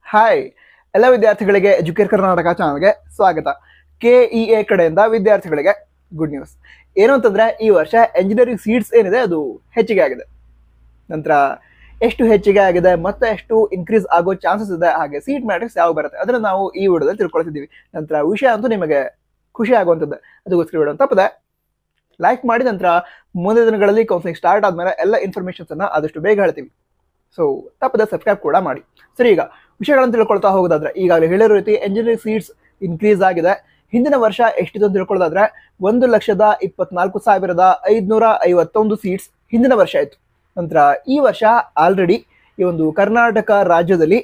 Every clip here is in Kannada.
ಹಾಯ್ ಎಲ್ಲ ವಿದ್ಯಾರ್ಥಿಗಳಿಗೆ ಎಜುಕೇರ್ ಕರ್ನಾಟಕ ಚಾನಲ್ಗೆ ಸ್ವಾಗತ. KEA ಕಡೆಯಿಂದ ವಿದ್ಯಾರ್ಥಿಗಳಿಗೆ ಗುಡ್ ನ್ಯೂಸ್ ಏನು ಅಂತಂದ್ರೆ, ಈ ವರ್ಷ ಎಂಜಿನಿಯರಿಂಗ್ ಸೀಟ್ಸ್ ಏನಿದೆ ಅದು ಹೆಚ್ಚಿಗೆ ಆಗಿದೆ. ನಂತರ ಎಷ್ಟು ಹೆಚ್ಚಿಗೆ ಆಗಿದೆ ಮತ್ತೆ ಎಷ್ಟು ಇನ್ಕ್ರೀಸ್ ಆಗೋ ಚಾನ್ಸಸ್ ಇದೆ, ಹಾಗೆ ಸೀಟ್ ಮ್ಯಾಟ್ರಿಕ್ಸ್ ಯಾವಾಗ ಬರುತ್ತೆ ಅದನ್ನ ನಾವು ಈ ವಿಡಿಯೋದಲ್ಲಿ ತಿಳ್ಕೊಳ್ತಿದ್ದೀವಿ. ನಂತರ ವಿಷಯ ಅಂತೂ ನಿಮಗೆ ಖುಷಿ ಆಗುವಂಥದ್ದು, ಅದಕ್ಕೋಸ್ಕರ ವಿಡಿಯೋ ತಪ್ಪದೆ ಲೈಕ್ ಮಾಡಿ. ನಂತರ ಮುಂದಿನ ದಿನಗಳಲ್ಲಿ ಕೌನ್ಸಿಲಿಂಗ್ ಸ್ಟಾರ್ಟ್ ಆದ್ಮೇಲೆ ಎಲ್ಲ ಇನ್ಫಾರ್ಮೇಶನ್ಸ್ ಅನ್ನ ಆದಷ್ಟು ಬೇಗ ಹೇಳ್ತೀವಿ. ಸೊ ತಪ್ಪದೆ ಸಬ್ಸ್ಕ್ರೈಬ್ ಕೂಡ ಮಾಡಿ. ಸರಿ, ಈಗ ವಿಷಯಗಳನ್ನು ತಿಳ್ಕೊಳ್ತಾ ಹೋಗೋದಾದ್ರೆ, ಈಗಾಗಲೇ ಹೇಳಿರೋ ರೀತಿ ಎಂಜಿನಿಯರಿಂಗ್ ಸೀಟ್ಸ್ ಇನ್ಕ್ರೀಸ್ ಆಗಿದೆ. ಹಿಂದಿನ ವರ್ಷ ಎಷ್ಟಿದೆ ಅಂತ ತಿಳ್ಕೊಳ್ಳೋದಾದ್ರೆ 1,24,551 ಸೀಟ್ಸ್ ಹಿಂದಿನ ವರ್ಷ ಆಯಿತು. ನಂತರ ಈ ವರ್ಷ ಆಲ್ರೆಡಿ ಈ ಒಂದು ಕರ್ನಾಟಕ ರಾಜ್ಯದಲ್ಲಿ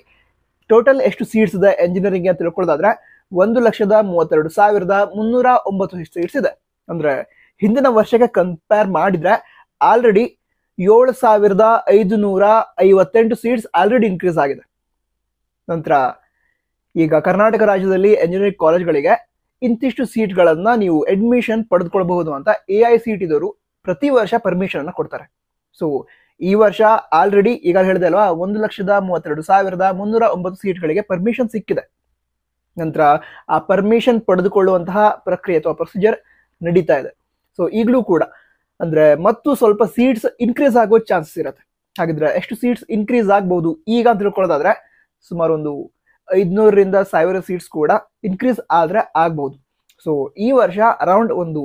ಟೋಟಲ್ ಎಷ್ಟು ಸೀಟ್ಸ್ ಇದೆ ಎಂಜಿನಿಯರಿಂಗ್ ಅಂತ ತಿಳ್ಕೊಳ್ಳೋದಾದ್ರೆ 1,32,309 ಸೀಟ್ಸ್ ಇದೆ. ಅಂದ್ರೆ ಹಿಂದಿನ ವರ್ಷಕ್ಕೆ ಕಂಪೇರ್ ಮಾಡಿದ್ರೆ ಆಲ್ರೆಡಿ 7,558 ಸೀಟ್ಸ್ ಆಲ್ರೆಡಿ ಇನ್ಕ್ರೀಸ್ ಆಗಿದೆ. ನಂತರ ಈಗ ಕರ್ನಾಟಕ ರಾಜ್ಯದಲ್ಲಿ ಎಂಜಿನಿಯರಿಂಗ್ ಕಾಲೇಜ್ಗಳಿಗೆ ಇಂತಿಷ್ಟು ಸೀಟ್ಗಳನ್ನ ನೀವು ಅಡ್ಮಿಷನ್ ಪಡೆದುಕೊಳ್ಬಹುದು ಅಂತ AICTE ದವರು ಪ್ರತಿ ವರ್ಷ ಪರ್ಮಿಷನ್ ಅನ್ನ ಕೊಡ್ತಾರೆ. ಸೊ ಈ ವರ್ಷ ಆಲ್ರೆಡಿ ಈಗ ಹೇಳಿದೆ ಅಲ್ವಾ, 1,32,309 ಸೀಟ್ಗಳಿಗೆ ಪರ್ಮಿಷನ್ ಸಿಕ್ಕಿದೆ. ನಂತರ ಆ ಪರ್ಮಿಷನ್ ಪಡೆದುಕೊಳ್ಳುವಂತಹ ಪ್ರಕ್ರಿಯೆ ಅಥವಾ ಪ್ರೊಸೀಜರ್ ನಡೀತಾ ಇದೆ. ಸೊ ಈಗಲೂ ಕೂಡ ಅಂದ್ರೆ ಮತ್ತು ಸ್ವಲ್ಪ ಸೀಟ್ಸ್ ಇನ್ಕ್ರೀಸ್ ಆಗೋ ಚಾನ್ಸಸ್ ಇರುತ್ತೆ. ಹಾಗಿದ್ರೆ ಎಷ್ಟು ಸೀಟ್ಸ್ ಇನ್ಕ್ರೀಸ್ ಆಗ್ಬಹುದು ಈಗ ಅಂತ ತಿಳ್ಕೊಳ್ಳೋದಾದ್ರೆ, ಸುಮಾರು ಒಂದು 500ರಿಂದ 1000 ಸೀಟ್ಸ್ ಕೂಡ ಇನ್ಕ್ರೀಸ್ ಆದ್ರೆ ಆಗ್ಬಹುದು. ಸೊ ಈ ವರ್ಷ ಅರೌಂಡ್ ಒಂದು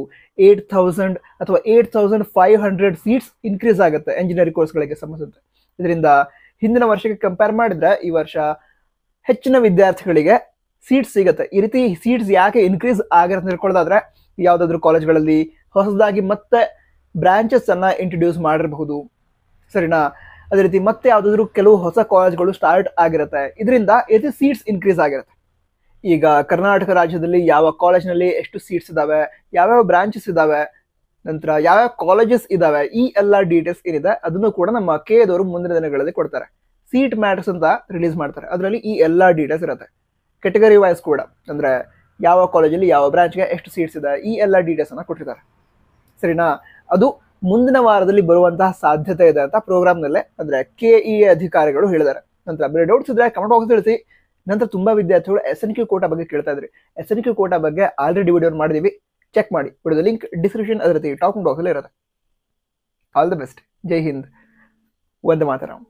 8,000 ಅಥವಾ 8,500 ಸೀಟ್ಸ್ ಇನ್ಕ್ರೀಸ್ ಆಗುತ್ತೆ ಎಂಜಿನಿಯರಿಂಗ್ ಕೋರ್ಸ್ಗಳಿಗೆ ಸಂಬಂಧಿಸಿದಂತೆ. ಇದರಿಂದ ಹಿಂದಿನ ವರ್ಷಕ್ಕೆ ಕಂಪೇರ್ ಮಾಡಿದ್ರೆ ಈ ವರ್ಷ ಹೆಚ್ಚಿನ ವಿದ್ಯಾರ್ಥಿಗಳಿಗೆ ಸೀಟ್ಸ್ ಸಿಗುತ್ತೆ. ಈ ರೀತಿ ಸೀಟ್ಸ್ ಯಾಕೆ ಇನ್ಕ್ರೀಸ್ ಆಗಿರುತ್ತೆ ಅಂತ ತಿಳ್ಕೊಳ್ಳೋದಾದ್ರೆ, ಯಾವುದಾದ್ರೂ ಕಾಲೇಜ್ಗಳಲ್ಲಿ ಹೊಸದಾಗಿ ಮತ್ತೆ ಬ್ರಾಂಚಸ್ ಅನ್ನ ಇಂಟ್ರೊಡ್ಯೂಸ್ ಮಾಡಿರಬಹುದು, ಸರಿನಾ? ಅದೇ ರೀತಿ ಮತ್ತೆ ಯಾವುದಾದ್ರೂ ಕೆಲವು ಹೊಸ ಕಾಲೇಜ್ಗಳು ಸ್ಟಾರ್ಟ್ ಆಗಿರುತ್ತೆ, ಇದರಿಂದ ಇದು ಸೀಟ್ಸ್ ಇನ್ಕ್ರೀಸ್ ಆಗಿರುತ್ತೆ. ಈಗ ಕರ್ನಾಟಕ ರಾಜ್ಯದಲ್ಲಿ ಯಾವ ಕಾಲೇಜ್ನಲ್ಲಿ ಎಷ್ಟು ಸೀಟ್ಸ್ ಇದಾವೆ, ಯಾವ್ಯಾವ ಬ್ರಾಂಚಸ್ ಇದಾವೆ, ನಂತರ ಯಾವ್ಯಾವ ಕಾಲೇಜಸ್ ಇದಾವೆ, ಈ ಎಲ್ಲ ಡೀಟೇಲ್ಸ್ ಏನಿದೆ ಅದನ್ನು ಕೂಡ ನಮ್ಮ KEA ಮುಂದಿನ ದಿನಗಳಲ್ಲಿ ಕೊಡ್ತಾರೆ. ಸೀಟ್ ಮ್ಯಾಟ್ರಿಕ್ಸ್ ಅಂತ ರಿಲೀಸ್ ಮಾಡ್ತಾರೆ, ಅದರಲ್ಲಿ ಈ ಎಲ್ಲ ಡೀಟೇಲ್ಸ್ ಇರುತ್ತೆ. ಕೆಟಗರಿ ವೈಸ್ ಕೂಡ, ಅಂದ್ರೆ ಯಾವ ಕಾಲೇಜಲ್ಲಿ ಯಾವ ಬ್ರಾಂಚ್ಗೆ ಎಷ್ಟು ಸೀಟ್ಸ್ ಇದೆ, ಈ ಎಲ್ಲ ಡೀಟೇಲ್ಸ್ ಅನ್ನ ಕೊಟ್ಟಿದ್ದಾರೆ, ಸರಿನಾ? ಅದು ಮುಂದಿನ ವಾರದಲ್ಲಿ ಬರುವಂತಹ ಸಾಧ್ಯತೆ ಇದೆ ಅಂತ ಪ್ರೋಗ್ರಾಮ್ನಲ್ಲೇ ಅಂದ್ರೆ KEA ಅಧಿಕಾರಿಗಳು ಹೇಳಿದ್ದಾರೆ. ನಂತರ ಬೇರೆ ಡೌಟ್ಸ್ ಇದ್ರೆ ಕಮೆಂಟ್ ಬಾಕ್ಸ್ ತಿಳಿಸಿ. ನಂತರ ತುಂಬಾ ವಿದ್ಯಾರ್ಥಿಗಳು SNQ ಕೋಟಾ ಬಗ್ಗೆ ಕೇಳ್ತಾ ಇದ್ರಿ. SNQ ಕೋಟಾ ಬಗ್ಗೆ ಆಲ್ರೆಡಿ ವಿಡಿಯೋ ಮಾಡಿದೀವಿ, ಚೆಕ್ ಮಾಡಿ. ವಿಡಿಯೋದ ಲಿಂಕ್ ಡಿಸ್ಕ್ರಿಪ್ಷನ್ ಅದೇ ರೀತಿ ಟಾಪ್ ಬಾಕ್ಸ್ ಅಲ್ಲಿ ಇರುತ್ತೆ. All the best. ಜೈ ಹಿಂದ್, ವಂದೇ ಮಾತರಂ.